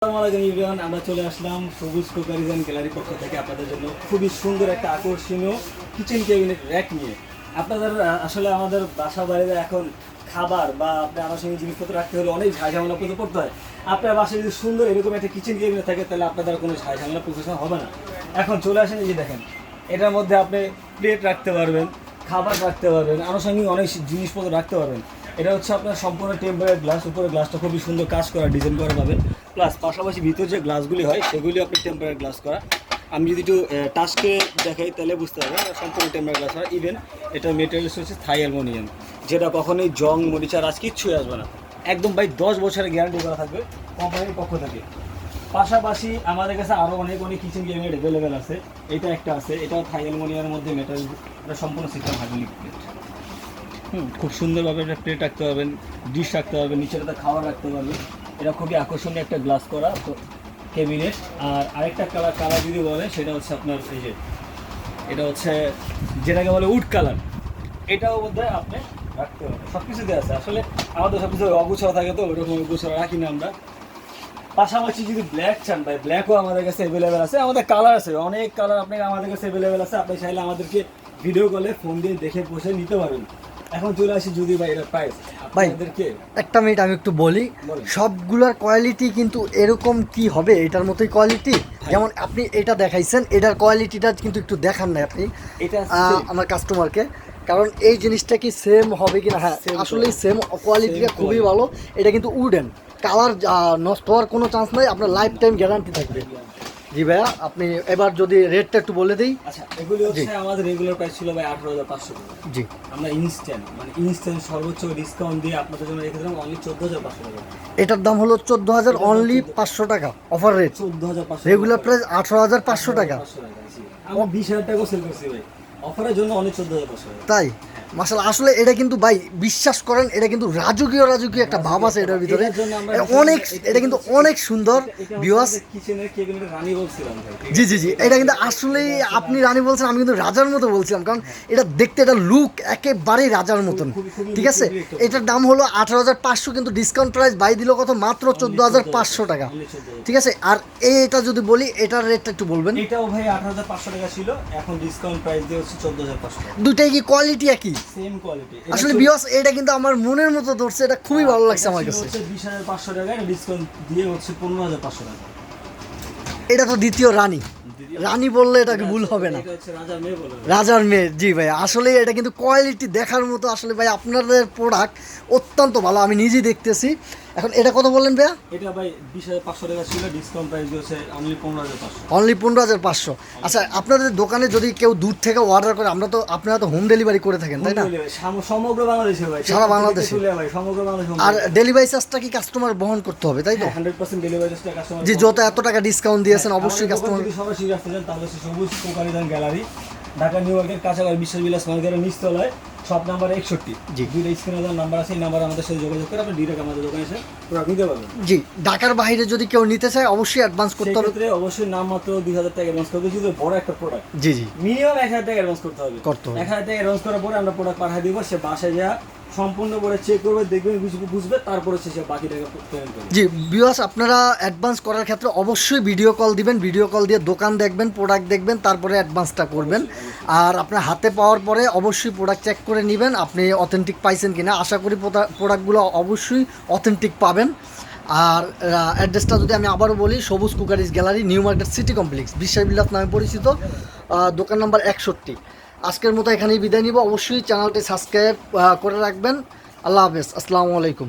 আমরা চলে আসলাম সবুজ কুকারিজ অ্যান্ড গ্যালারি পক্ষ থেকে আপনাদের জন্য খুবই সুন্দর একটা আকর্ষণীয় কিচেন ক্যাবিনেট র্যাক নিয়ে আপনাদের আসলে আমাদের বাসা বাড়িতে এখন খাবার বা আপনার আনুষঙ্গিক জিনিসপত্র রাখতে হলে অনেক ঝামেলা পড়তে হয়। আপনার বাসায় যদি সুন্দর এরকম একটা কিচেন ক্যাবিনেট থাকে তাহলে আপনাদের কোনো ঝামেলা প্রফেশন হবে না। এখন চলে আসেন, এই যে দেখেন, এটার মধ্যে আপনি প্লেট রাখতে পারবেন, খাবার রাখতে পারবেন, আনুষঙ্গিক অনেক জিনিসপত্র রাখতে পারবেন। এটা হচ্ছে আপনার সম্পূর্ণ টেম্পারেট গ্লাস, উপরে গ্লাসটা খুবই সুন্দর কাজ করা, ডিজাইন করা পাবেন। প্লাস পাশাপাশি ভিতরে যে গ্লাসগুলি হয় সেগুলি আপনি টেম্পারেট গ্লাস করা। আমি যদি একটু টাচ করে দেখাই তাহলে বুঝতে পারবেন সম্পূর্ণ টেম্পারেট গ্লাস করা। ইভেন এটার মেটেরিয়ালস হচ্ছে থাই অ্যালুমিনিয়াম, যেটা কখনোই জং মরিচা রাজ কিচ্ছুই আসবে না। একদম 10 বছরের গ্যারান্টি করা থাকবে কোম্পানির পক্ষ থেকে। পাশাপাশি আমাদের কাছে আরও অনেক কিচেন ক্যাবিনেট অ্যাভেলেবেল আছে। এটা একটা আছে, এটাও থাই অ্যালুমিনিয়ামের মধ্যে মেটাল, এটা সম্পূর্ণ সিস্টেম হাইড্রোলিক প্লেট। খুব সুন্দরভাবে একটা প্লেট রাখতে পারবেন, ডিশ রাখতে পারবেন, নিচের একটা খাবার রাখতে পারবেন। এটা খুবই আকর্ষণীয় একটা গ্লাস করা ক্যাবিনেট। আর আরেকটা কালার যদি বলে সেটা হচ্ছে আপনার এই যে, এটা হচ্ছে যেটাকে বলে উড কালার, এটাও মধ্যে আপনি রাখতে পারবেন। সব কিছুতে আছে, আসলে আমাদের সব কিছু অগুছাড়া থাকে তো ওরকম অগুছাড়া রাখি না আমরা। পাশাপাশি যদি ব্ল্যাক চান ভাই, ব্ল্যাকও আমাদের কাছে অ্যাভেলেবেল আছে। আমাদের কালার আছে, অনেক কালার আপনাকে আমাদের কাছে অ্যাভেলেবেল আছে। আপনি চাইলে আমাদেরকে ভিডিও কলে ফোন দিয়ে দেখে বসে নিতে পারবেন। এখন চলে আসি যদি ভাই এটার প্রাইস ভাই একটা মিনিট আমি একটু বলি, সবগুলোর কোয়ালিটি কিন্তু এরকম কি হবে এটার মতোই কোয়ালিটি? যেমন আপনি এটা দেখাইছেন, এটার কোয়ালিটিটা কিন্তু একটু দেখান না আপনি এটা আমার কাস্টমারকে, কারণ এই জিনিসটা কি সেম হবে কিনা। হ্যাঁ, আসলেই সেম কোয়ালিটিটা খুবই ভালো। এটা কিন্তু উডেন, কালার নষ্ট হওয়ার কোনো চান্স নাই, আপনার লাইফ টাইম গ্যারান্টি থাকবে। জি ভাইয়া, আপনি এবার যদি রেটটা একটু বলে দিই। আচ্ছা, এগুলি হচ্ছে আমাদের রেগুলার প্রাইস ছিল ভাই 18,500 টাকা। জি, আমরা ইনস্ট্যান্ট সর্বোচ্চ ডিসকাউন্ট দিয়ে আপনাদের জন্য রেখে দিলাম অনলি 14,500 টাকা। এটার দাম হলো 14,000, অনলি 500 টাকা অফার রেট। 14,500, রেগুলার প্রাইস 18,500 টাকা। আমি 20,000 টাকা সেল করছি ভাই অফারের জন্য, অনলি 14,500 টাকা। তাই মাশাআল্লাহ, আসলে এটা কিন্তু ভাই বিশ্বাস করেন, এটা কিন্তু রাজকীয় একটা ভাব আছে এটার ভিতরে। অনেক, এটা কিন্তু অনেক সুন্দর ভিউয়ার্স। কিচেনের ক্যাবিনেটের রানী বলছিলাম ভাই। জি জি জি, এটা কিন্তু আসলেই আপনি রানী বলছেন, আমি কিন্তু রাজার মতো বলছিলাম, কারণ এটা দেখতে, এটা লুক একেবারেই রাজার মতন। ঠিক আছে, এটার দাম হলো 18,500, কিন্তু ডিসকাউন্ট প্রাইস বাই দিল কত, মাত্র 14,500 টাকা। ঠিক আছে, আর এটা যদি বলি এটার রেটটা একটু বলবেন। এটাও ভাই 18,500 টাকা ছিল, এখন ডিসকাউন্ট প্রাইস দিয়ে হচ্ছে 14,500 টাকা। দুটাই কি কোয়ালিটি একই? Same quality. আসলে ভিউয়ার্স, এটা কিন্তু আমার মনের মতো ধরছে, এটা খুবই ভালো লাগছে আমার কাছে। 20,500 টাকা, ডিসকাউন্ট দিয়ে হচ্ছে 15,500 টাকা। এটা তো দ্বিতীয় রানী, রানী বললে এটাকে ভুল হবে না, রাজার মেয়ে। জি ভাই, আসলে এটা কিন্তু কোয়ালিটি দেখার মতো। আসলে ভাই আপনাদের প্রোডাক্ট অত্যন্ত ভালো, আমি নিজেই দেখতেছি। এখন এটা কত বললেন ভাইয়া? এটা ভাই 20,500 টাকা ছিল, ডিসকাউন্ট প্রাইস হচ্ছে অনলি 15,500। অনলি 15,500। আচ্ছা, আপনাদের দোকানে যদি কেউ দূর থেকে অর্ডার করে, আপনারা তো হোম ডেলিভারি করে থাকেন তাই না? সমগ্র বাংলাদেশে ভাই, সারা বাংলাদেশে ভাই, সমগ্র বাংলাদেশে। আর ডেলিভারি চার্জটা কি কাস্টমার বহন করতে হবে তাই তো? 100% ডেলিভারি চার্জটা কাস্টমার। জি, যত এত টাকা ডিসকাউন্ট দিয়েছেন অবশ্যই কাস্টমার। যদি সরাসরি আসতে চান তাহলে Sabuj cookeries and gallery, Dhaka new market, কাঁচাগড় বিশ্বাস মার্কেটের নিচতলায়, শপ নাম্বার 61। জি, দুইটা স্ক্রিনে দেওয়ার নাম্বার আছে, এই নাম্বারে আমাদের সাথে যোগাযোগ করে আপনি ডিরেক্ট আমাদের দোকানে এসে প্রোডাক্ট নিতে পারবেন। জি, ঢাকার বাইরে যদি কেউ নিতে চায় অবশ্যই অ্যাডভান্স করতে হবে। সেক্ষেত্রে অবশ্যই নাম মাত্র 2,000 টাকা অ্যাডভান্স করতে হবে। যদি বড় একটা প্রোডাক্ট, জি জি, মিনিমাম 1,000 টাকা অ্যাডভান্স করতে হবে। 1,000 টাকা অ্যাডভান্স করার পরে আমরা প্রোডাক্ট পাঠিয়ে দিব, সে বাসায় যা সম্পূর্ণ করে চেক করবে, দেখবে, বুঝবে, তারপরে সে বাকি টাকা পেমেন্ট করবে। জি ভিউয়ার্স, আপনারা অ্যাডভান্স করার ক্ষেত্রে অবশ্যই ভিডিও কল দিবেন, ভিডিও কল দিয়ে দোকান দেখবেন, প্রোডাক্ট দেখবেন, তারপরে অ্যাডভান্সটা করবেন। আর আপনার হাতে পাওয়ার পরে অবশ্যই প্রোডাক্ট চেক করে নেবেন আপনি অথেন্টিক পাইছেন কিনা। আশা করি প্রোডাক্টগুলো অবশ্যই অথেন্টিক পাবেন। আর অ্যাড্রেসটা যদি আমি আবারও বলি, সবুজ cookeries gallery, new market city complex, বিশ্বাস নামে পরিচিত, দোকান নাম্বার 61। আজকের মতো এখানেই বিদায় নিব। অবশ্যই চ্যানেলটি সাবস্ক্রাইব করে রাখবেন। আল্লাহ হাফেজ, আসসালামু আলাইকুম।